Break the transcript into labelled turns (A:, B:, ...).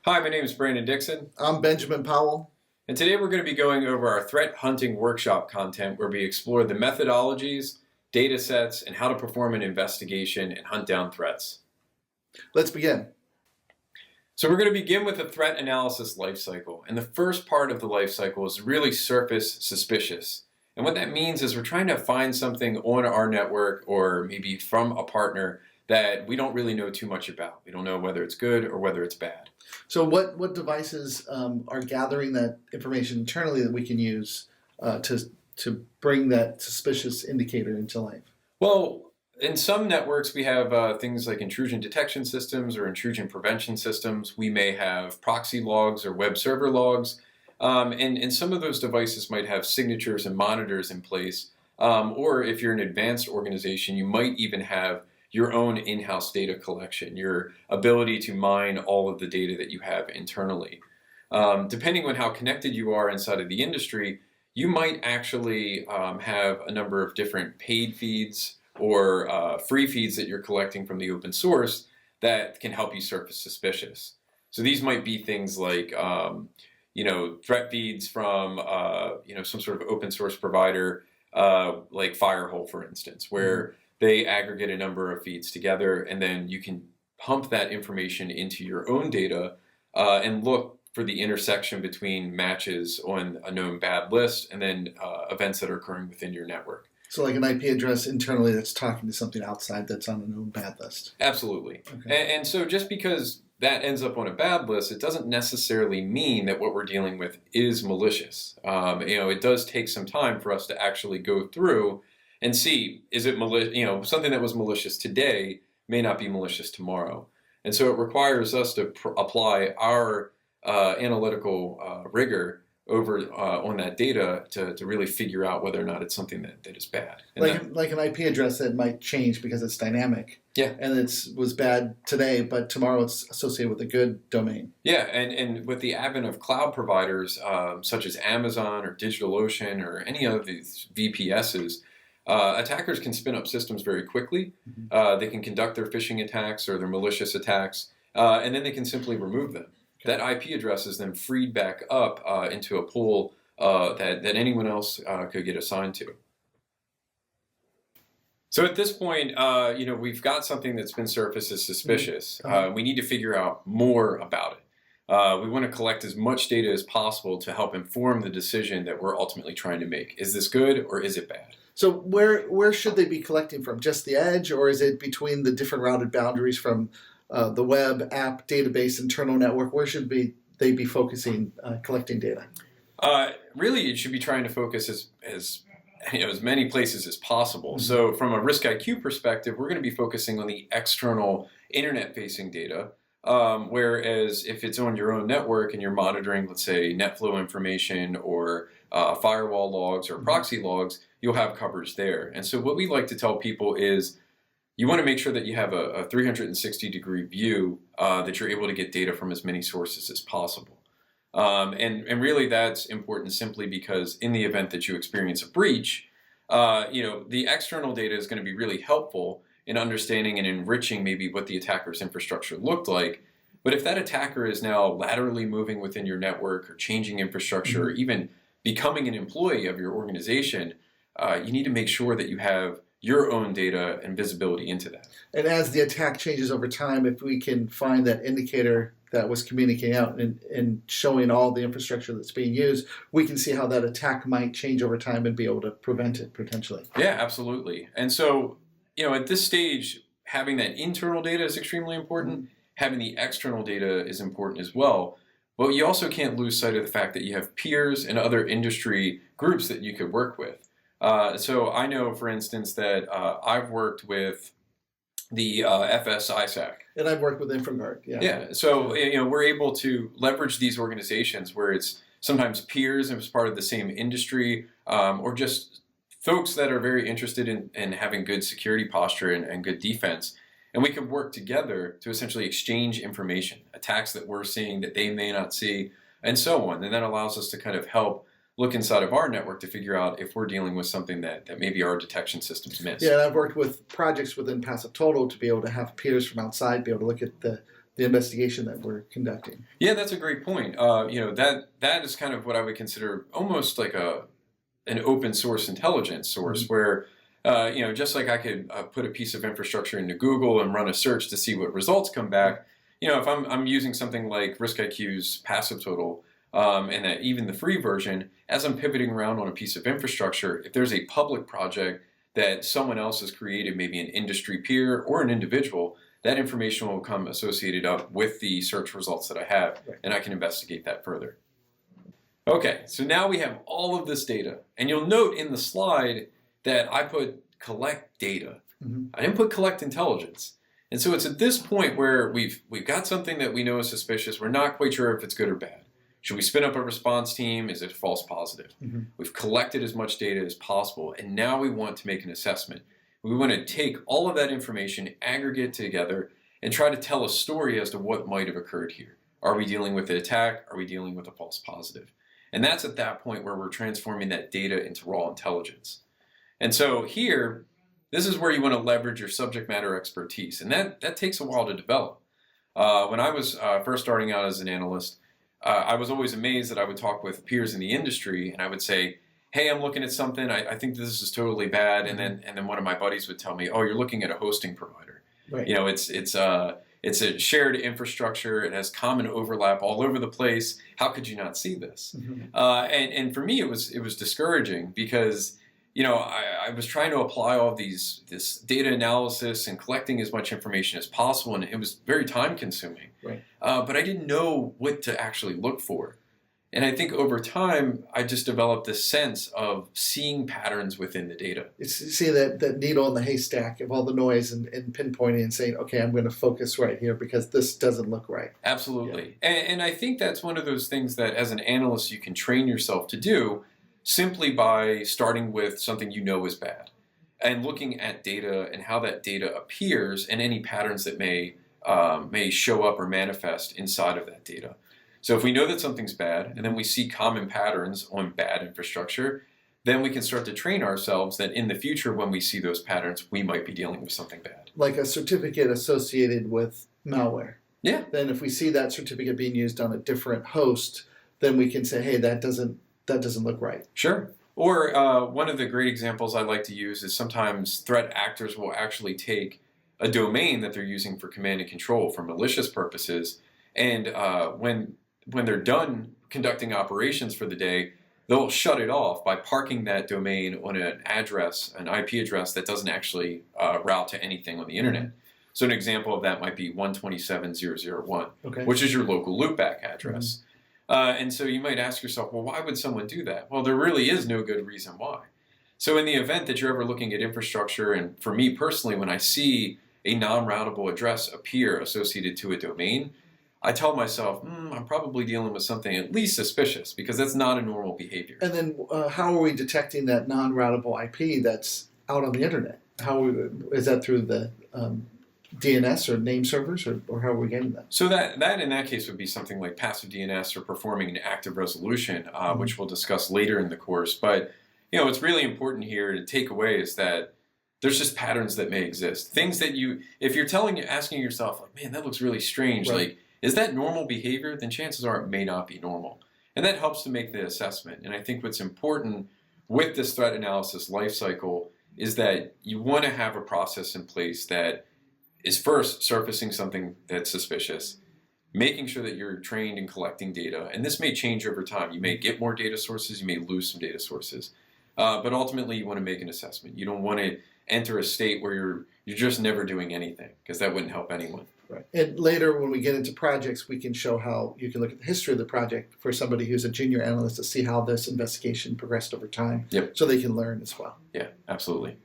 A: Hi, my name is Brandon Dixon.
B: I'm Benjamin Powell.
A: And today we're going to be going over our threat hunting workshop content where we explore the methodologies, data sets, and how to perform an investigation and hunt down threats.
B: Let's begin.
A: So we're going to begin with the threat analysis lifecycle. And the first part of the lifecycle is really surface suspicious. And what that means is we're trying to find something on our network or maybe from a partner that we don't really know too much about. We don't know whether it's good or whether it's bad.
B: So what devices are gathering that information internally that we can use to bring that suspicious indicator into life?
A: Well, in some networks, we have things like intrusion detection systems or intrusion prevention systems. We may have proxy logs or web server logs. And some of those devices might have signatures and monitors in place. Or if you're an advanced organization, you might even have your own in-house data collection, your ability to mine all of the data that you have internally. Depending on how connected you are inside of the industry, you might actually have a number of different paid feeds or free feeds that you're collecting from the open source that can help you surface suspicious. So these might be things like threat feeds from some sort of open source provider like Firehole, for instance, where they aggregate a number of feeds together, and then you can pump that information into your own data and look for the intersection between matches on a known bad list and then events that are occurring within your network.
B: So like an IP address internally that's talking to something outside that's on a known bad list.
A: Absolutely.
B: Okay.
A: And so just because that ends up on a bad list, it doesn't necessarily mean that what we're dealing with is malicious. It does take some time for us to actually go through and see, is it malicious? Something that was malicious today may not be malicious tomorrow. And so it requires us to apply our analytical rigor over on that data to really figure out whether or not it's something that is bad. And
B: like an IP address that might change because it's dynamic.
A: Yeah.
B: And it was bad today, but tomorrow it's associated with a good domain.
A: Yeah, and with the advent of cloud providers such as Amazon or DigitalOcean or any of these VPSs, attackers can spin up systems very quickly. They can conduct their phishing attacks or their malicious attacks, and then they can simply remove them. Okay. That IP address is then freed back up into a pool that anyone else could get assigned to. So at this point, we've got something that's been surfaced as suspicious. We need to figure out more about it. We want to collect as much data as possible to help inform the decision that we're ultimately trying to make. Is this good or is it bad?
B: So where should they be collecting from? Just the edge, or is it between the different routed boundaries from the web, app, database, internal network? Where should they be focusing, collecting data?
A: Really, it should be trying to focus as many places as possible. So from a risk IQ perspective, we're going to be focusing on the external internet-facing data. Whereas if it's on your own network and you're monitoring, let's say, NetFlow information or firewall logs or proxy logs, you'll have coverage there. And so what we like to tell people is you want to make sure that you have a 360-degree view that you're able to get data from as many sources as possible. And really that's important simply because in the event that you experience a breach, the external data is going to be really helpful in understanding and enriching maybe what the attacker's infrastructure looked like. But if that attacker is now laterally moving within your network or changing infrastructure or even becoming an employee of your organization, you need to make sure that you have your own data and visibility into that.
B: And as the attack changes over time, if we can find that indicator that was communicating out and showing all the infrastructure that's being used, we can see how that attack might change over time and be able to prevent it potentially.
A: Yeah, absolutely. And so, at this stage, having that internal data is extremely important. Having the external data is important as well. But you also can't lose sight of the fact that you have peers and other industry groups that you could work with. So I know, for instance, that I've worked with the FS-ISAC.
B: And I've worked with InfraGuard.
A: Yeah. So we're able to leverage these organizations where it's sometimes peers as part of the same industry, or just folks that are very interested in having good security posture and good defense. And we can work together to essentially exchange information, attacks that we're seeing that they may not see, and so on. And that allows us to kind of help look inside of our network to figure out if we're dealing with something that maybe our detection systems miss.
B: Yeah, and I've worked with projects within Passive Total to be able to have peers from outside be able to look at the the investigation that we're conducting.
A: Yeah, that's a great point. That is kind of what I would consider almost like an open source intelligence source, where just like I could put a piece of infrastructure into Google and run a search to see what results come back. If I'm using something like RiskIQ's passive total, and that even the free version, as I'm pivoting around on a piece of infrastructure, if there's a public project that someone else has created, maybe an industry peer or an individual, that information will come associated up with the search results that I have, and I can investigate that further. Okay, so now we have all of this data, and you'll note in the slide that I put collect data. I didn't put collect intelligence. And so it's at this point where we've got something that we know is suspicious. We're not quite sure if it's good or bad. Should we spin up a response team? Is it false positive? We've collected as much data as possible, and now we want to make an assessment. We want to take all of that information, aggregate together, and try to tell a story as to what might have occurred here. Are we dealing with an attack? Are we dealing with a false positive? And that's at that point where we're transforming that data into raw intelligence. And so here, this is where you want to leverage your subject matter expertise, and that takes a while to develop. When I was first starting out as an analyst, I was always amazed that I would talk with peers in the industry, and I would say, hey, I'm looking at something, I think this is totally bad, and then one of my buddies would tell me, oh, you're looking at a hosting provider. Right. It's a shared infrastructure, it has common overlap all over the place. How could you not see this? And for me, it was discouraging because I was trying to apply all this data analysis and collecting as much information as possible, and it was very time consuming. Right. But I didn't know what to actually look for. And I think over time, I just developed this sense of seeing patterns within the data.
B: It's see that needle in the haystack of all the noise and pinpointing and saying, okay, I'm going to focus right here because this doesn't look right.
A: Absolutely. Yeah. And I think that's one of those things that as an analyst you can train yourself to do simply by starting with something you know is bad and looking at data and how that data appears and any patterns that may show up or manifest inside of that data. So if we know that something's bad and then we see common patterns on bad infrastructure, then we can start to train ourselves that in the future when we see those patterns, we might be dealing with something bad.
B: Like a certificate associated with malware.
A: Yeah.
B: Then if we see that certificate being used on a different host, then we can say, hey, that doesn't look right.
A: Sure. Or one of the great examples I like to use is sometimes threat actors will actually take a domain that they're using for command and control for malicious purposes, and when they're done conducting operations for the day, they'll shut it off by parking that domain on an address, an IP address that doesn't actually route to anything on the internet. So an example of that might be 127.0.0.1, which is your local loopback address. And so you might ask yourself, well, why would someone do that? Well, there really is no good reason why. So in the event that you're ever looking at infrastructure, and for me personally, when I see a non-routable address appear associated to a domain, I tell myself, I'm probably dealing with something at least suspicious because that's not a normal behavior.
B: And then how are we detecting that non-routable IP that's out on the internet? Is that through the DNS or name servers, or how are we getting that?
A: So that in that case would be something like passive DNS or performing an active resolution, which we'll discuss later in the course. But what's really important here to take away is that there's just patterns that may exist. Things that if you're asking yourself, like, man, that looks really strange, right. Like, is that normal behavior? Then chances are it may not be normal. And that helps to make the assessment. And I think what's important with this threat analysis lifecycle is that you want to have a process in place that is first surfacing something that's suspicious, making sure that you're trained in collecting data. And this may change over time. You may get more data sources, you may lose some data sources. But ultimately, you want to make an assessment. You don't want to enter a state where you're just never doing anything, because that wouldn't help anyone.
B: Right. And later, when we get into projects, we can show how you can look at the history of the project for somebody who's a junior analyst to see how this investigation progressed over time.
A: Yep.
B: So they can learn as well.
A: Yeah, absolutely.